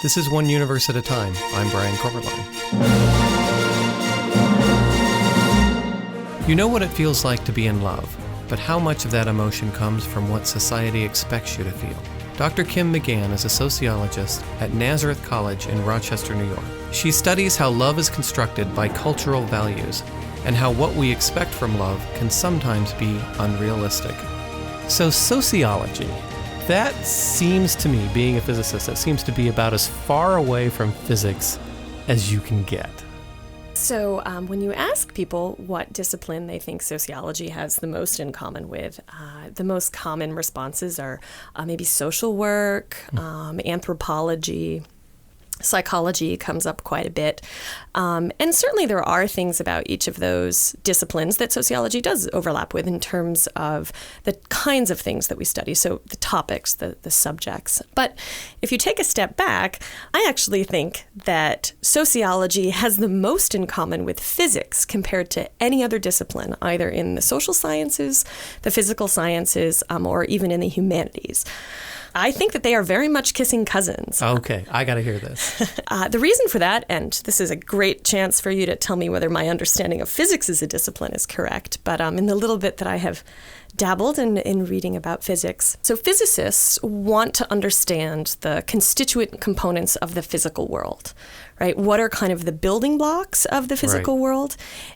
This is One Universe at a Time. I'm Brian Koberlein. You know what it feels like to be in love, but how much of that emotion comes from what society expects you to feel? Dr. Kim McGann is a sociologist at Nazareth College in Rochester, New York. She studies how love is constructed by cultural values and how what we expect from love can sometimes be unrealistic. So sociology, that seems to me, being a physicist, that seems to be about as far away from physics as you can get. So when you ask people what discipline they think sociology has the most in common with, the most common responses are maybe social work, anthropology. Psychology comes up quite a bit. And certainly there are things about each of those disciplines that sociology does overlap with in terms of the kinds of things that we study, so the topics, the subjects. But if you take a step back, I actually think that sociology has the most in common with physics compared to any other discipline, either in the social sciences, the physical sciences, or even in the humanities. I think that they are very much kissing cousins. Okay, I got to hear this. The reason for that, and this is a great chance for you to tell me whether my understanding of physics as a discipline is correct, but in the little bit that I have dabbled in reading about physics. So physicists want to understand the constituent components of the physical world, right? What are kind of the building blocks of the physical world?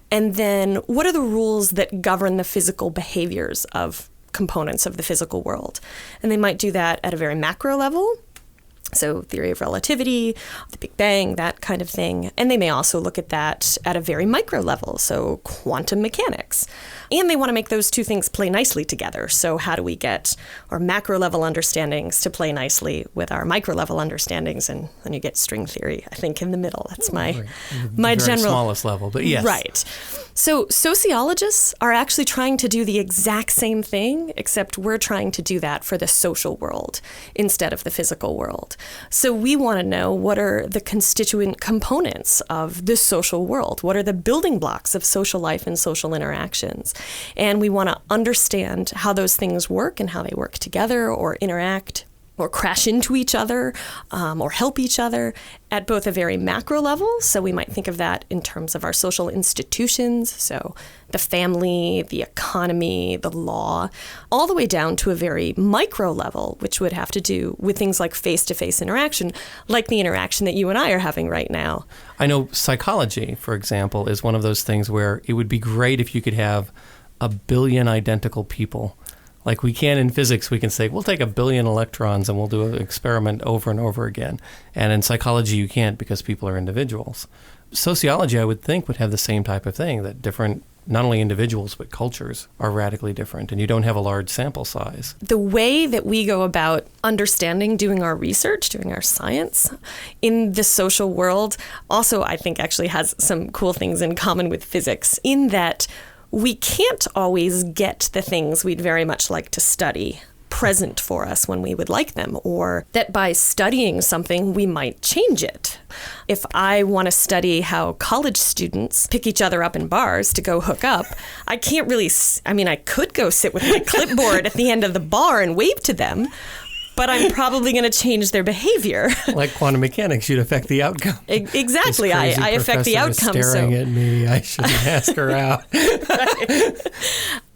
And then what are the rules that govern the physical behaviors of components of the physical world? And they might do that at a very macro level. So theory of relativity, the Big Bang, that kind of thing. And they may also look at that at a very micro level, so quantum mechanics. And they want to make those two things play nicely together. So how do we get our macro level understandings to play nicely with our micro level understandings? And then you get string theory, I think, in the middle. That's my general smallest level, but yes. Right. So sociologists are actually trying to do the exact same thing, except we're trying to do that for the social world instead of the physical world. So we want to know, what are the constituent components of this social world? What are the building blocks of social life and social interactions? And we want to understand how those things work and how they work together or interact or crash into each other, or help each other at both a very macro level. So we might think of that in terms of our social institutions, so the family, the economy, the law, all the way down to a very micro level, which would have to do with things like face-to-face interaction, like the interaction that you and I are having right now. I know psychology, for example, is one of those things where it would be great if you could have 1 billion identical people. Like we can in physics, we can say, we'll take 1 billion electrons and we'll do an experiment over and over again. And in psychology, you can't because people are individuals. Sociology, I would think, would have the same type of thing, that different, not only individuals, but cultures are radically different, and you don't have a large sample size. The way that we go about understanding, doing our research, doing our science in the social world also, I think, actually has some cool things in common with physics, in that we can't always get the things we'd very much like to study present for us when we would like them, or that by studying something, we might change it. If I want to study how college students pick each other up in bars to go hook up, I can't really, I could go sit with my clipboard at the end of the bar and wave to them, but I'm probably going to change their behavior. Like quantum mechanics, you'd affect the outcome. Exactly. I affect the outcome. Is staring at me. I shouldn't ask her out. Right.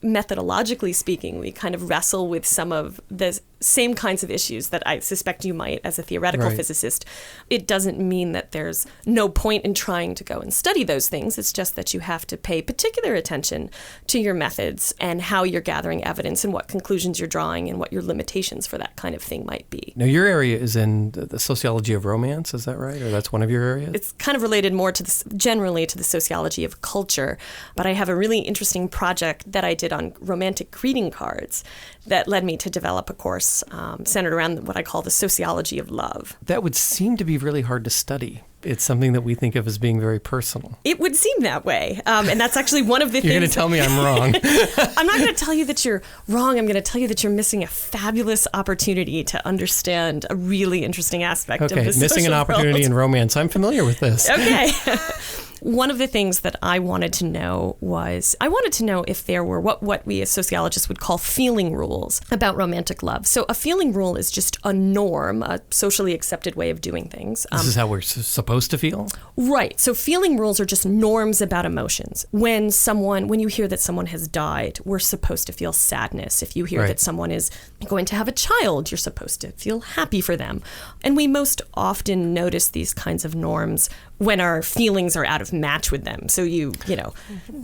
Methodologically speaking, we kind of wrestle with some of the same kinds of issues that I suspect you might as a theoretical physicist. It doesn't mean that there's no point in trying to go and study those things. It's just that you have to pay particular attention to your methods and how you're gathering evidence and what conclusions you're drawing and what your limitations for that kind of thing might be. Now, your area is in the sociology of romance, is that right? Or that's one of your areas? It's kind of related more to generally to the sociology of culture, but I have a really interesting project that I did on romantic greeting cards that led me to develop a course centered around what I call the sociology of love. That would seem to be really hard to study. it's something that we think of as being very personal. It would seem that way. And that's actually one of the things... You're going to tell me I'm wrong. I'm not going to tell you that you're wrong. I'm going to tell you that you're missing a fabulous opportunity to understand a really interesting aspect of the social missing an opportunity world. in romance. I'm familiar with this. Okay. One of the things that I wanted to know if there were what we as sociologists would call feeling rules about romantic love. So a feeling rule is just a norm, a socially accepted way of doing things. This is how we're supposed to feel? Right. So feeling rules are just norms about emotions. When you hear that someone has died, we're supposed to feel sadness. If you hear that someone is going to have a child, you're supposed to feel happy for them. And we most often notice these kinds of norms when our feelings are out of match with them. So you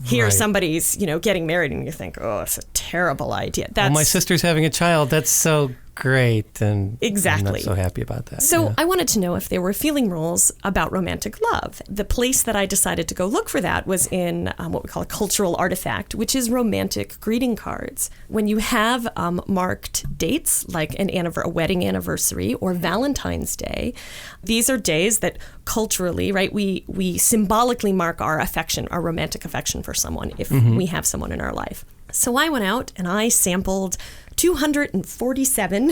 hear somebody's, getting married and you think, oh, it's a terrible idea. My sister's having a child. That's so great. And exactly. I'm not so happy about that. So I wanted to know if there were feeling rules about romantic love. The place that I decided to go look for that was in what we call a cultural artifact, which is romantic greeting cards. When you have marked dates, like a wedding anniversary or Valentine's Day, these are days that culturally, right, we symbolically mark our affection, our romantic affection for someone if we have someone in our life. So I went out and I sampled 247,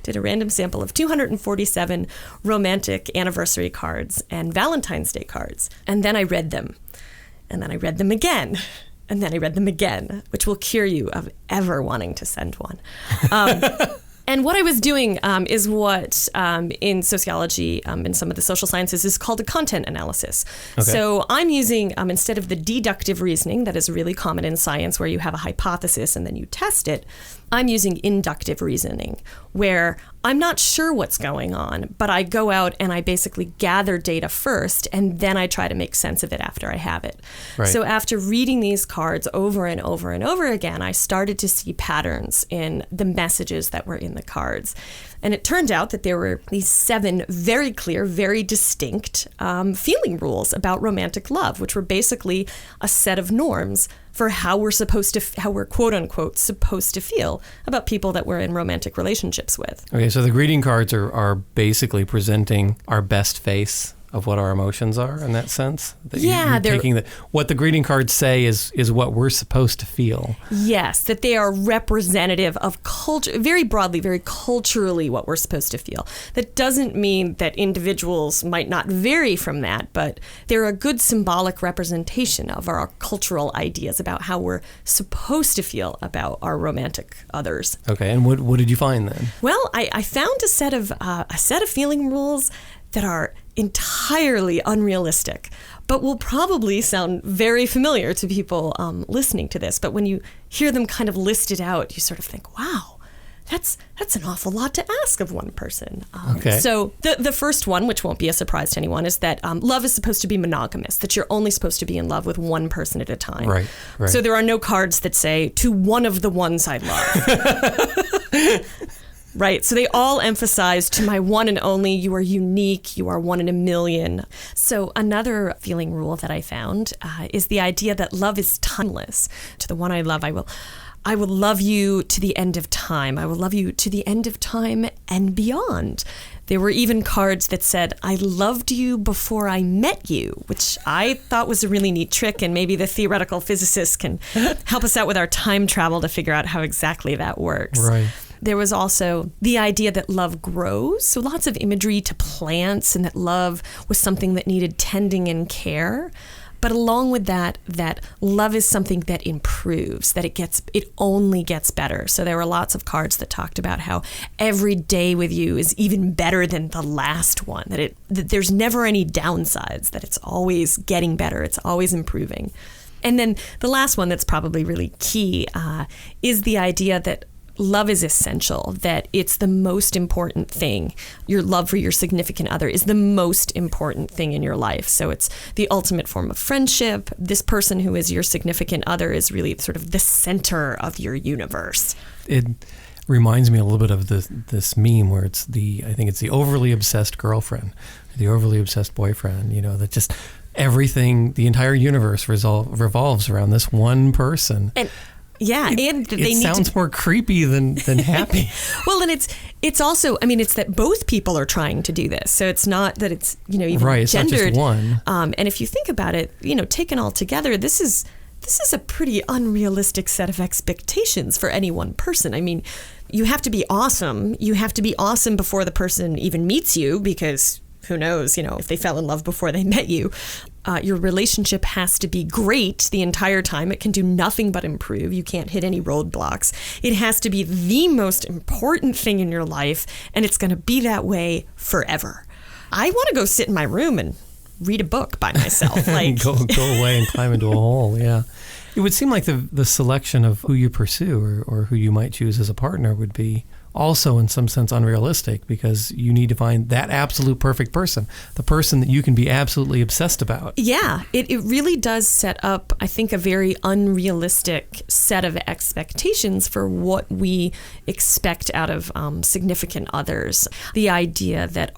did a random sample of 247 romantic anniversary cards and Valentine's Day cards. And then I read them. And then I read them again. And then I read them again, which will cure you of ever wanting to send one. And what I was doing is what in sociology, in some of the social sciences, is called a content analysis. Okay. So I'm using, instead of the deductive reasoning that is really common in science where you have a hypothesis and then you test it, I'm using inductive reasoning, where I'm not sure what's going on, but I go out and I basically gather data first, and then I try to make sense of it after I have it. Right. So after reading these cards over and over and over again, I started to see patterns in the messages that were in the cards. And it turned out that there were these 7 very clear, very distinct feeling rules about romantic love, which were basically a set of norms for how we're quote unquote supposed to feel about people that we're in romantic relationships with. Okay, so the greeting cards are basically presenting our best face of what our emotions are in that sense? That you're taking what the greeting cards say is what we're supposed to feel. Yes, that they are representative of culture, very broadly, very culturally what we're supposed to feel. That doesn't mean that individuals might not vary from that, but they're a good symbolic representation of our cultural ideas about how we're supposed to feel about our romantic others. Okay, and what did you find then? Well, I found a set of feeling rules that are entirely unrealistic, but will probably sound very familiar to people listening to this. But when you hear them kind of listed out, you sort of think, wow, that's an awful lot to ask of one person. Okay. So the first one, which won't be a surprise to anyone, is that love is supposed to be monogamous, that you're only supposed to be in love with one person at a time. Right. So there are no cards that say, to one of the ones I love. Right. So they all emphasize, to my one and only, you are unique, you are one in a million. So another feeling rule that I found is the idea that love is timeless. To the one I love, I will love you to the end of time. I will love you to the end of time and beyond. There were even cards that said, I loved you before I met you, which I thought was a really neat trick, and maybe the theoretical physicists can help us out with our time travel to figure out how exactly that works. Right. There was also the idea that love grows, so lots of imagery to plants, and that love was something that needed tending and care. But along with that love is something that improves, that it only gets better. So there were lots of cards that talked about how every day with you is even better than the last one, that there's never any downsides, that it's always getting better, it's always improving. And then the last one that's probably really key is the idea that love is essential, that it's the most important thing. Your love for your significant other is the most important thing in your life. So it's the ultimate form of friendship. This person who is your significant other is really sort of the center of your universe. It reminds me a little bit of this meme where I think it's the overly obsessed girlfriend, the overly obsessed boyfriend, that just everything, the entire universe revolves around this one person. Yeah, and that they need sounds more creepy than happy. Well, and it's also, it's that both people are trying to do this. So it's not that it's, even right, it's gendered. Not just one. And if you think about it, taken all together, this is a pretty unrealistic set of expectations for any one person. You have to be awesome. You have to be awesome before the person even meets you, because who knows, if they fell in love before they met you. Your relationship has to be great the entire time. It can do nothing but improve. You can't hit any roadblocks. It has to be the most important thing in your life, and it's going to be that way forever. I want to go sit in my room and read a book by myself. Go away and climb into a hole, yeah. It would seem like the selection of who you pursue or who you might choose as a partner would be also in some sense unrealistic, because you need to find that absolute perfect person, the person that you can be absolutely obsessed about. Yeah, it really does set up, I think, a very unrealistic set of expectations for what we expect out of significant others. The idea that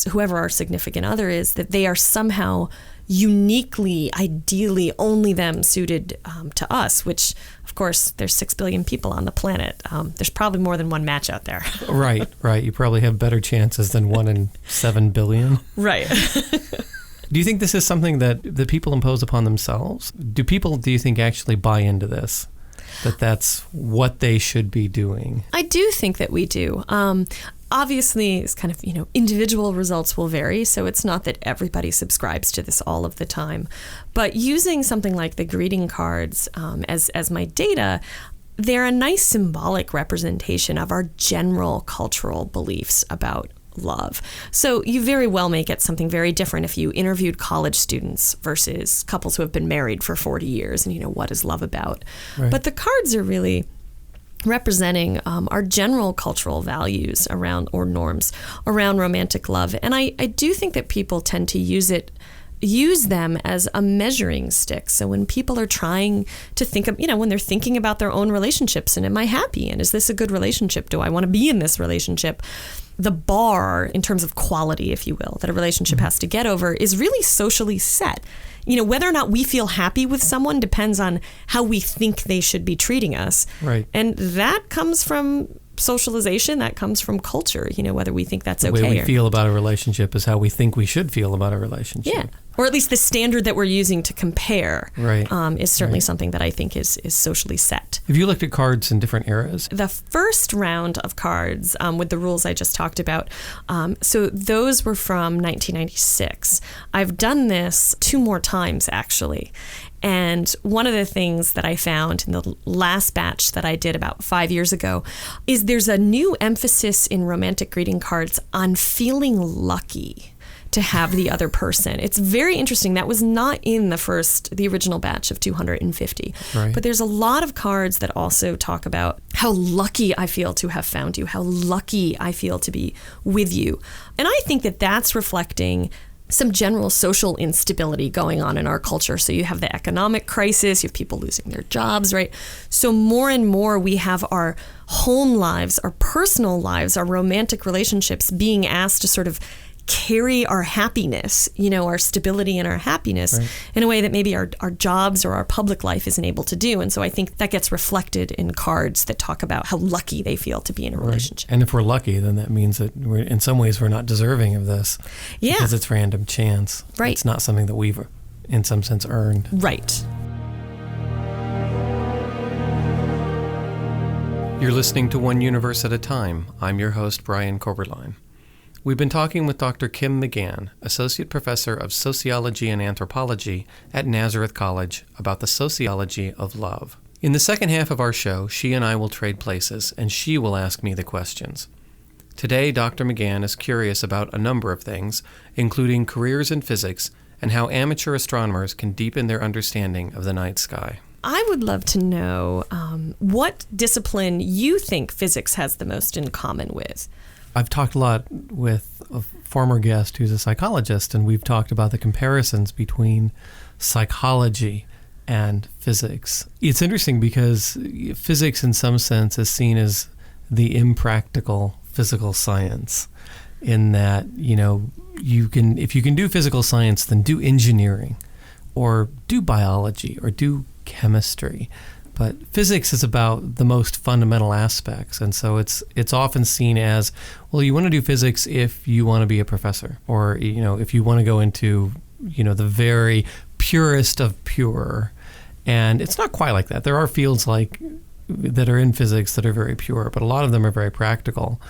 whoever our significant other is, that they are somehow uniquely, ideally, only them suited to us, which, of course, there's 6 billion people on the planet. There's probably more than one match out there. Right. You probably have better chances than 1 in 7 billion. Right. Do you think this is something that the people impose upon themselves? Do you think, actually buy into this? That that's what they should be doing? I do think that we do. Obviously, it's kind of, individual results will vary, so it's not that everybody subscribes to this all of the time. But using something like the greeting cards as my data, they're a nice symbolic representation of our general cultural beliefs about love. So you very well may get something very different if you interviewed college students versus couples who have been married for 40 years and, what is love about? Right. But the cards are really representing our general cultural values around, or norms around, romantic love. And I do think that people tend to use them as a measuring stick. So when people are trying to think of, when they're thinking about their own relationships, and am I happy? And is this a good relationship? Do I want to be in this relationship? The bar, in terms of quality, if you will, that a relationship has to get over is really socially set. Whether or not we feel happy with someone depends on how we think they should be treating us. Right. And that comes from socialization, that comes from culture, whether we think that's okay. The way we feel about a relationship is how we think we should feel about a relationship. Yeah. Or at least the standard that we're using to compare is certainly something that I think is socially set. Have you looked at cards in different eras? The first round of cards with the rules I just talked about, so those were from 1996. I've done this 2 more times, actually. And one of the things that I found in the last batch that I did about 5 years ago is there's a new emphasis in romantic greeting cards on feeling lucky to have the other person. It's very interesting. That was not in the original batch of 250. Right. But there's a lot of cards that also talk about how lucky I feel to have found you, how lucky I feel to be with you. And I think that that's reflecting some general social instability going on in our culture. So you have the economic crisis, you have people losing their jobs, right? So more and more we have our home lives, our personal lives, our romantic relationships being asked to sort of carry our happiness, our stability and our happiness in a way that maybe our jobs or our public life isn't able to do. And so I think that gets reflected in cards that talk about how lucky they feel to be in a relationship. And if we're lucky, then that means that in some ways we're not deserving of this. Yeah. Because it's random chance. Right. It's not something that we've, in some sense, earned. Right. You're listening to One Universe at a Time. I'm your host, Brian Koberlein. We've been talking with Dr. Kim McGann, Associate Professor of Sociology and Anthropology at Nazareth College, about the sociology of love. In the second half of our show, she and I will trade places, and she will ask me the questions. Today, Dr. McGann is curious about a number of things, including careers in physics and how amateur astronomers can deepen their understanding of the night sky. I would love to know what discipline you think physics has the most in common with. I've talked a lot with a former guest who's a psychologist, and we've talked about the comparisons between psychology and physics. It's interesting because physics in some sense is seen as the impractical physical science, in that, if you can do physical science, then do engineering or do biology or do chemistry. But physics is about the most fundamental aspects, and so it's often seen as, well, you want to do physics if you want to be a professor, or if you want to go into the very purest of pure. And it's not quite like that. There are fields that are in physics that are very pure, but a lot of them are very practical.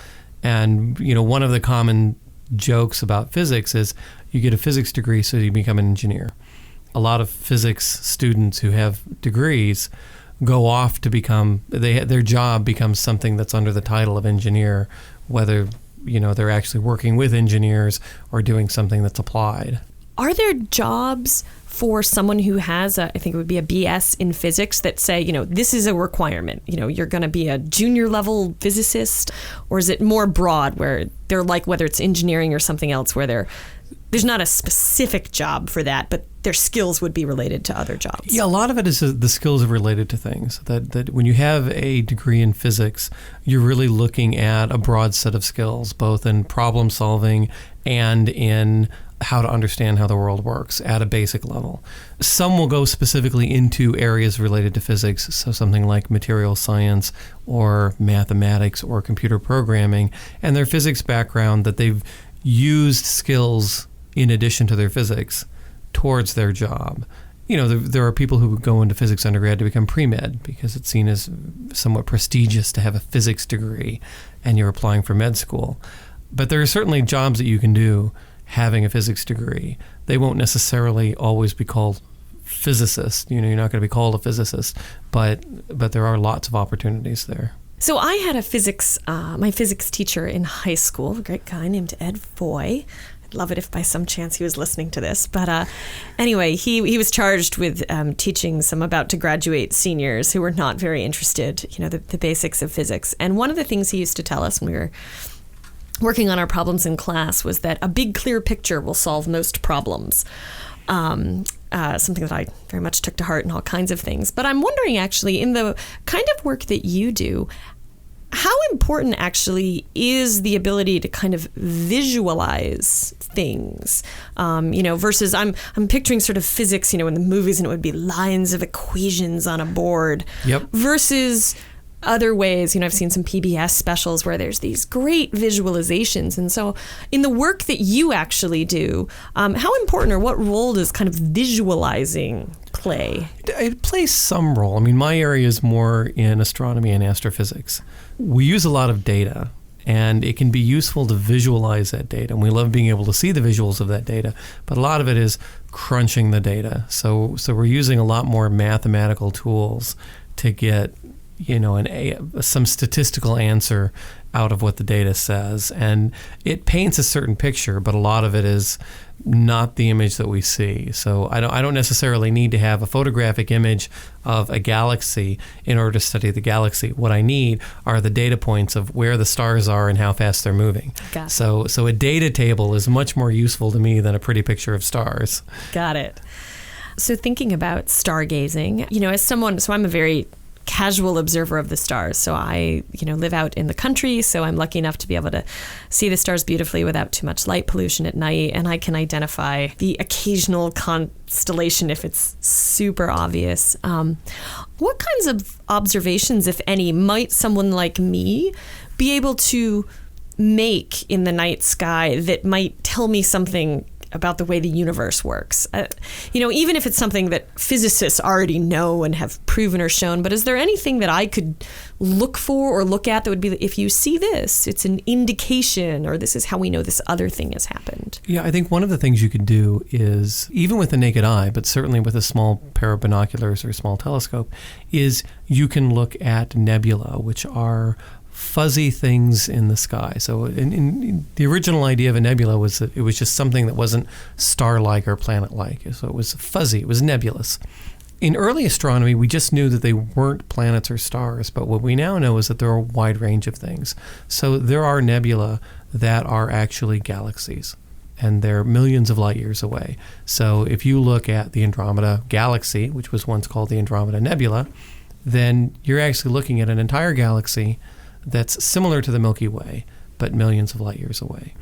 And one of the common jokes about physics is you get a physics degree so you become an engineer. A lot of physics students who have degrees go off to become, their job becomes something that's under the title of engineer, whether they're actually working with engineers or doing something that's applied. Are there jobs for someone who has I think it would be a BS in physics that say, this is a requirement, you're going to be a junior level physicist? Or is it more broad where they're like, whether it's engineering or something else, where there's not a specific job for that, but their skills would be related to other jobs? Yeah, a lot of it is the skills are related to things. That when you have a degree in physics, you're really looking at a broad set of skills, both in problem solving and in how to understand how the world works at a basic level. Some will go specifically into areas related to physics, so something like material science or mathematics or computer programming, and their physics background that they've used skills in addition to their physics towards their job. There are people who go into physics undergrad to become pre-med because it's seen as somewhat prestigious to have a physics degree and you're applying for med school. But there are certainly jobs that you can do having a physics degree. They won't necessarily always be called physicists. You're not going to be called a physicist, but there are lots of opportunities there. So I had my physics teacher in high school, a great guy named Ed Foy. I'd love it if by some chance he was listening to this. But anyway, he was charged with teaching some about to graduate seniors who were not very interested, the basics of physics. And one of the things he used to tell us when we were working on our problems in class was that a big clear picture will solve most problems. Something that I very much took to heart in all kinds of things. But I'm wondering, actually, in the kind of work that you do, how important actually is the ability to kind of visualize things, versus I'm picturing sort of physics, in the movies, and it would be lines of equations on a board. Yep. Versus other ways, I've seen some PBS specials where there's these great visualizations. And so in the work that you actually do, how important or what role does kind of visualizing play? It plays some role. I mean, my area is more in astronomy and astrophysics. We use a lot of data, and it can be useful to visualize that data. And we love being able to see the visuals of that data, but a lot of it is crunching the data. So we're using a lot more mathematical tools to get some statistical answer out of what the data says. And it paints a certain picture, but a lot of it is not the image that we see. So I don't necessarily need to have a photographic image of a galaxy in order to study the galaxy. What I need are the data points of where the stars are and how fast they're moving. Got it. So a data table is much more useful to me than a pretty picture of stars. Got it. So thinking about stargazing, as someone, so I'm a very casual observer of the stars. So I, live out in the country, so I'm lucky enough to be able to see the stars beautifully without too much light pollution at night, and I can identify the occasional constellation if it's super obvious. What kinds of observations, if any, might someone like me be able to make in the night sky that might tell me something about the way the universe works? Even if it's something that physicists already know and have proven or shown, but is there anything that I could look for or look at that would be, if you see this, it's an indication, or this is how we know this other thing has happened? Yeah, I think one of the things you could do is, even with the naked eye, but certainly with a small pair of binoculars or a small telescope, is you can look at nebula, which are fuzzy things in the sky. So in the original idea of a nebula was that it was just something that wasn't star-like or planet-like. So it was fuzzy, it was nebulous. In early astronomy, we just knew that they weren't planets or stars, but what we now know is that there are a wide range of things. So there are nebula that are actually galaxies, and they're millions of light years away. So if you look at the Andromeda galaxy, which was once called the Andromeda Nebula, then you're actually looking at an entire galaxy that's similar to the Milky Way, but millions of light years away.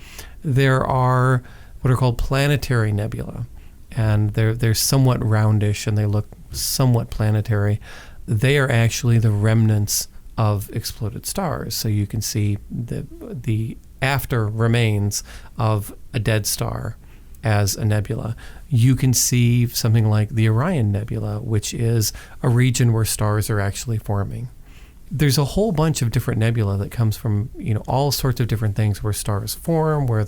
There are what are called planetary nebula, and they're somewhat roundish and they look somewhat planetary. they are actually the remnants of exploded stars. So you can see the after remains of a dead star as a nebula. You can see something like the Orion Nebula, which is a region where stars are actually forming. There's a whole bunch of different nebula that comes from, all sorts of different things where stars form, where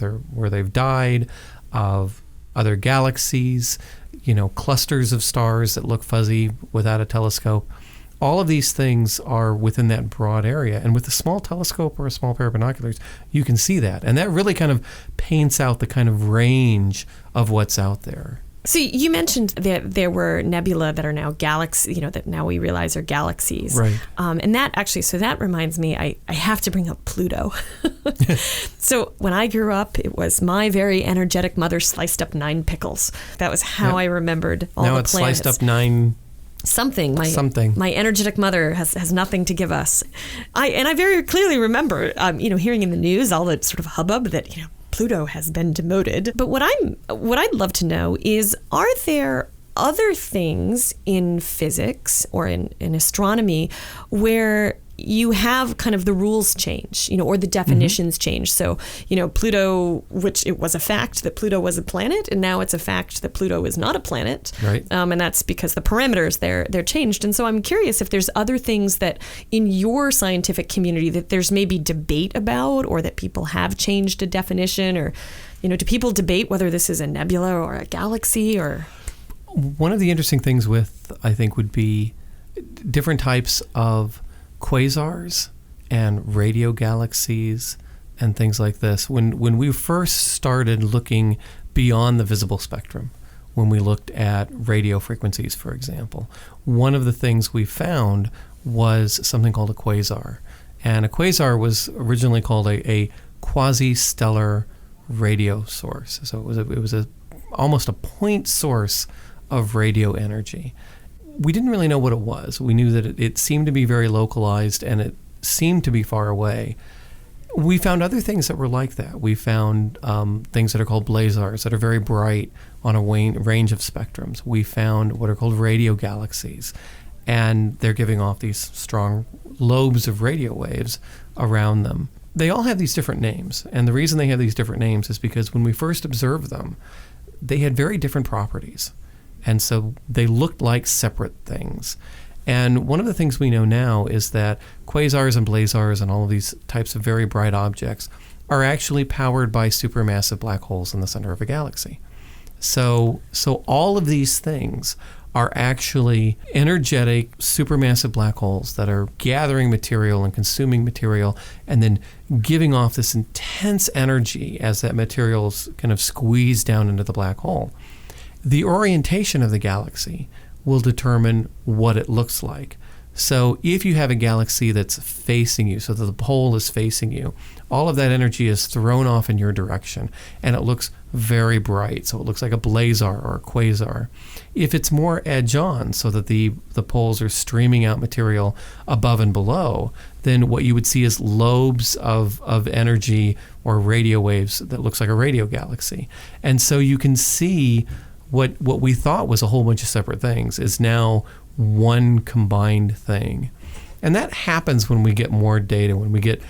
they've died, of other galaxies, clusters of stars that look fuzzy without a telescope. All of these things are within that broad area. And with a small telescope or a small pair of binoculars, you can see that. And that really kind of paints out the kind of range of what's out there. So you mentioned that there were nebula that are now galaxies, that now we realize are galaxies. Right. And that actually, so that reminds me, I have to bring up Pluto. So when I grew up, it was my very energetic mother sliced up 9 pickles. That was how I remembered all the planets. Now it's sliced up 9... Something. My energetic mother has nothing to give us. I very clearly remember, hearing in the news all that sort of hubbub that, Pluto has been demoted. But what I'd love to know is, are there other things in physics or in astronomy where you have kind of the rules change, or the definitions change? So, Pluto, which it was a fact that Pluto was a planet, and now it's a fact that Pluto is not a planet. Right. And that's because the parameters they're changed. And so I'm curious if there's other things that in your scientific community that there's maybe debate about, or that people have changed a definition, or, do people debate whether this is a nebula or a galaxy? Or one of the interesting things I think, would be different types of quasars and radio galaxies and things like this. When we first started looking beyond the visible spectrum, when we looked at radio frequencies, for example, one of the things we found was something called a quasar. And a quasar was originally called a quasi-stellar radio source. So it was almost a point source of radio energy. We didn't really know what it was. We knew that it seemed to be very localized and it seemed to be far away. We found other things that were like that. We found things that are called blazars that are very bright on a range of spectrums. We found what are called radio galaxies, and they're giving off these strong lobes of radio waves around them. They all have these different names, and the reason they have these different names is because when we first observed them, they had very different properties. And so they looked like separate things. And one of the things we know now is that quasars and blazars and all of these types of very bright objects are actually powered by supermassive black holes in the center of a galaxy. So all of these things are actually energetic supermassive black holes that are gathering material and consuming material and then giving off this intense energy as that material is kind of squeezed down into the black hole. The orientation of the galaxy will determine what it looks like. So if you have a galaxy that's facing you, so that the pole is facing you, all of that energy is thrown off in your direction, and it looks very bright. So it looks like a blazar or a quasar. If it's more edge-on, so that the poles are streaming out material above and below, then what you would see is lobes of energy or radio waves that looks like a radio galaxy. And so you can see what we thought was a whole bunch of separate things is now one combined thing. And that happens when we get more data, when we get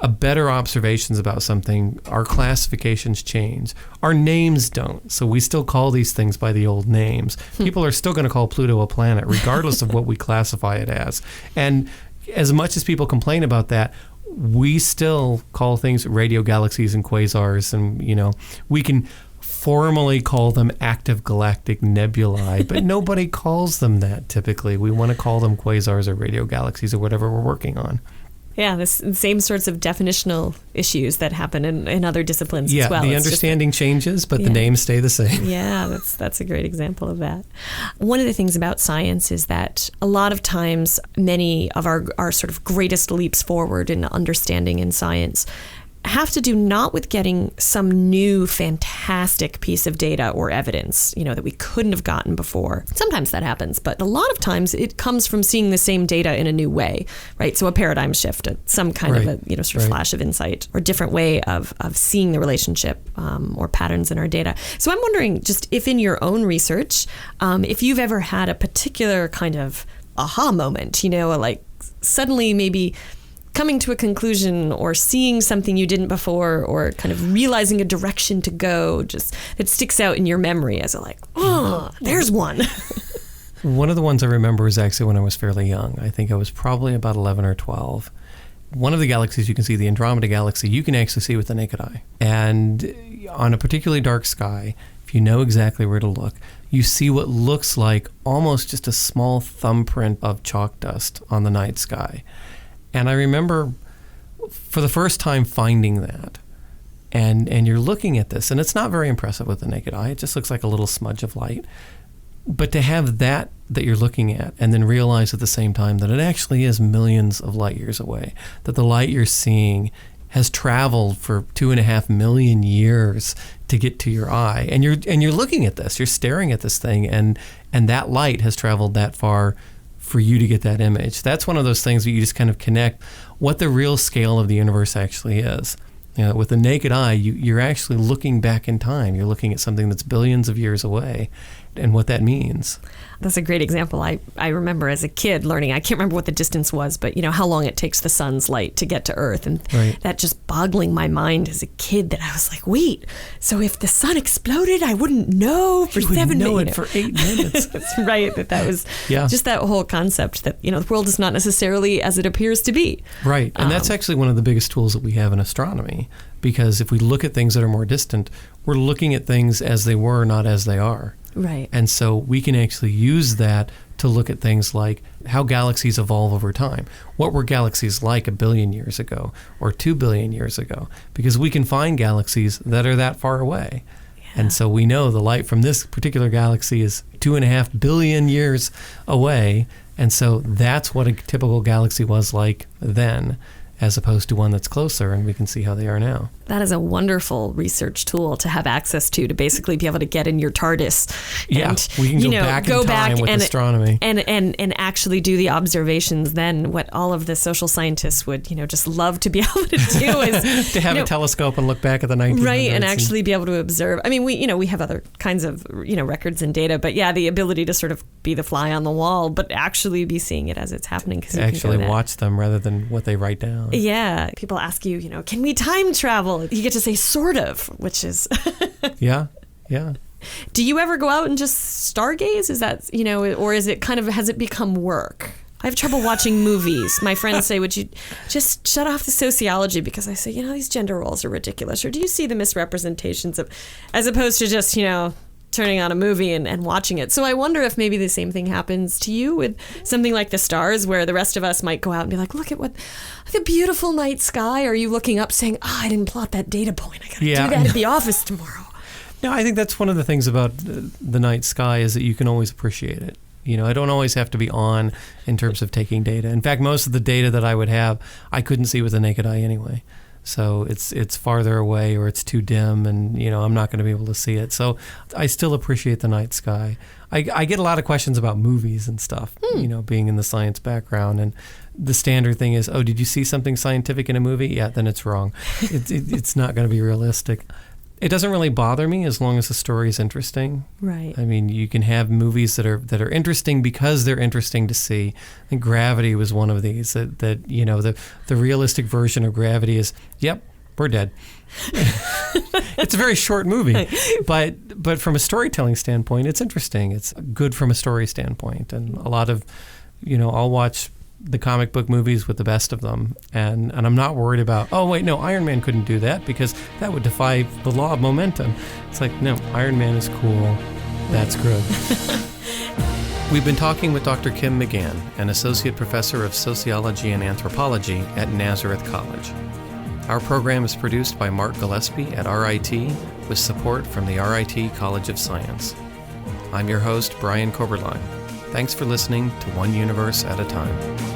better observations about something. Our classifications change. Our names don't. So we still call these things by the old names. People are still going to call Pluto a planet, regardless of what we classify it as. And as much as people complain about that, we still call things radio galaxies and quasars. And, we can formally call them active galactic nebulae, but nobody calls them that typically. We want to call them quasars or radio galaxies or whatever we're working on. Yeah, the same sorts of definitional issues that happen in other disciplines as well. Yeah, the understanding changes, but the names stay the same. Yeah, that's a great example of that. One of the things about science is that a lot of times many of our sort of greatest leaps forward in understanding in science have to do not with getting some new fantastic piece of data or evidence, that we couldn't have gotten before. Sometimes that happens, but a lot of times it comes from seeing the same data in a new way, right? So a paradigm shift, some kind of a sort of flash of insight or different way of seeing the relationship or patterns in our data. So I'm wondering, just if in your own research, if you've ever had a particular kind of aha moment, like suddenly maybe coming to a conclusion or seeing something you didn't before, or kind of realizing a direction to go, just it sticks out in your memory as there's one. One of the ones I remember was actually when I was fairly young. I think I was probably about 11 or 12. One of the galaxies you can see, the Andromeda Galaxy, you can actually see with the naked eye. And on a particularly dark sky, if you know exactly where to look, you see what looks like almost just a small thumbprint of chalk dust on the night sky. And I remember for the first time finding that. And you're looking at this, and it's not very impressive with the naked eye. It just looks like a little smudge of light. But to have that you're looking at, and then realize at the same time that it actually is millions of light years away, that the light you're seeing has traveled for 2.5 million years to get to your eye, and you're looking at this, you're staring at this thing, and that light has traveled that far for you to get that image. That's one of those things that you just kind of connect what the real scale of the universe actually is. With the naked eye, you're actually looking back in time. You're looking at something that's billions of years away, and what that means. That's a great example. I remember as a kid learning, I can't remember what the distance was, but how long it takes the sun's light to get to Earth. And that just boggling my mind as a kid, that I was like, wait, so if the sun exploded, I wouldn't know for 7 minutes. You wouldn't know it for 8 minutes. That's right. That was just that whole concept that, the world is not necessarily as it appears to be. Right. And that's actually one of the biggest tools that we have in astronomy, because if we look at things that are more distant, we're looking at things as they were, not as they are. Right. And so we can actually use that to look at things like how galaxies evolve over time. What were galaxies like 1 billion years ago or 2 billion years ago? Because we can find galaxies that are that far away. Yeah. And so we know the light from this particular galaxy is 2.5 billion years away. And so that's what a typical galaxy was like then, as opposed to one that's closer, and we can see how they are now. That is a wonderful research tool to have access to basically be able to get in your TARDIS. And, we can go back in time with astronomy. And actually do the observations then, what all of the social scientists would, just love to be able to do is... to have a telescope and look back at the 1900s. Right, and actually be able to observe. I mean, we have other kinds of, records and data, but the ability to sort of be the fly on the wall, but actually be seeing it as it's happening. Actually watch them rather than what they write down. Yeah. People ask you, can we time travel? You get to say sort of, which is... Yeah. Do you ever go out and just stargaze? Is that, or is it kind of, has it become work? I have trouble watching movies. My friends say, would you just shut off the sociology? Because I say, these gender roles are ridiculous. Or do you see the misrepresentations of, as opposed to just, turning on a movie and watching it. So I wonder if maybe the same thing happens to you with something like the stars, where the rest of us might go out and be like, look at what the beautiful night sky. Are you looking up saying, I didn't plot that data point. I got to do that at the office tomorrow. No, I think that's one of the things about the night sky is that you can always appreciate it. I don't always have to be on in terms of taking data. In fact, most of the data that I would have, I couldn't see with the naked eye anyway. So it's farther away, or it's too dim, and I'm not going to be able to see it. So I still appreciate the night sky. I get a lot of questions about movies and stuff, being in the science background, and the standard thing is, oh, did you see something scientific in a movie? Yeah, then it's wrong. It's not going to be realistic. It doesn't really bother me as long as the story is interesting. Right. I mean, you can have movies that are interesting because they're interesting to see. I think Gravity was one of these. That the realistic version of Gravity is, yep, we're dead. It's a very short movie, but from a storytelling standpoint, it's interesting. It's good from a story standpoint, and a lot of, I'll watch the comic book movies with the best of them, and I'm not worried about, oh wait, no, Iron Man couldn't do that because that would defy the law of momentum. It's like, no, Iron Man is cool. That's good. We've been talking with Dr. Kim McGann, an associate professor of sociology and anthropology at Nazareth College. Our program is produced by Mark Gillespie at RIT with support from the RIT College of Science. I'm your host, Brian Koberlein. Thanks for listening to One Universe at a Time.